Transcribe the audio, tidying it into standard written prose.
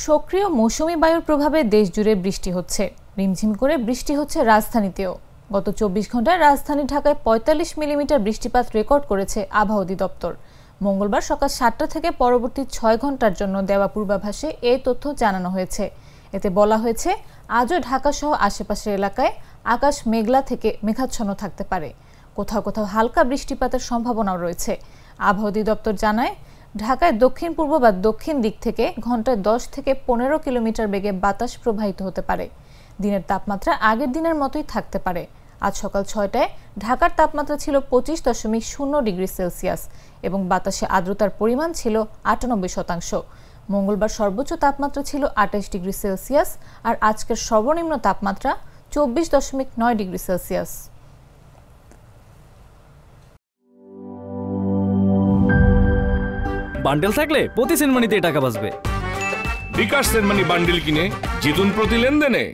সক্রিয় মৌসুমী বায়ুর প্রভাবে দেশজুড়ে বৃষ্টি হচ্ছে। রিমঝিম করে বৃষ্টি হচ্ছে রাজধানীতেও। গত ২৪ ঘন্টায় রাজধানী ঢাকায় ৪৫ মিলিমিটার বৃষ্টিপাত রেকর্ড করেছে আবহাওয়া অধিদপ্তর। মঙ্গলবার সকাল ৭টা থেকে পরবর্তী ৬ ঘন্টার জন্য দেওয়া পূর্বাভাসে এই তথ্য জানানো হয়েছে। এতে বলা হয়েছে, আজও ঢাকাসহ আশেপাশের এলাকায় আকাশ মেঘলা থেকে মেঘাচ্ছন্ন থাকতে পারে। কোথাও কোথাও হালকা বৃষ্টিপাতের সম্ভাবনাও রয়েছে। আবহাওয়া অধিদপ্তর জানায়, ঢাকায় দক্ষিণ পূর্ব বা দক্ষিণ দিক থেকে ঘন্টায় ১০ থেকে ১৫ কিলোমিটার বেগে বাতাস প্রবাহিত হতে পারে। দিনের তাপমাত্রা আগের দিনের মতোই থাকতে পারে। আজ সকাল ৬টায় ঢাকার তাপমাত্রা ছিল ২৫.০ ডিগ্রি সেলসিয়াস এবং বাতাসে আর্দ্রতার পরিমাণ ছিল ৯৮%। মঙ্গলবার সর্বোচ্চ তাপমাত্রা ছিল ২৮ ডিগ্রি সেলসিয়াস আর আজকের সর্বনিম্ন তাপমাত্রা ২৪.৯ ডিগ্রি সেলসিয়াস। বান্ডেল থাকলে প্রতি সেনমানিতে টাকা বাঁচবে। বিকাশ সেনমানি বান্ডেল কিনে জিতুন প্রতি লেনদেনে।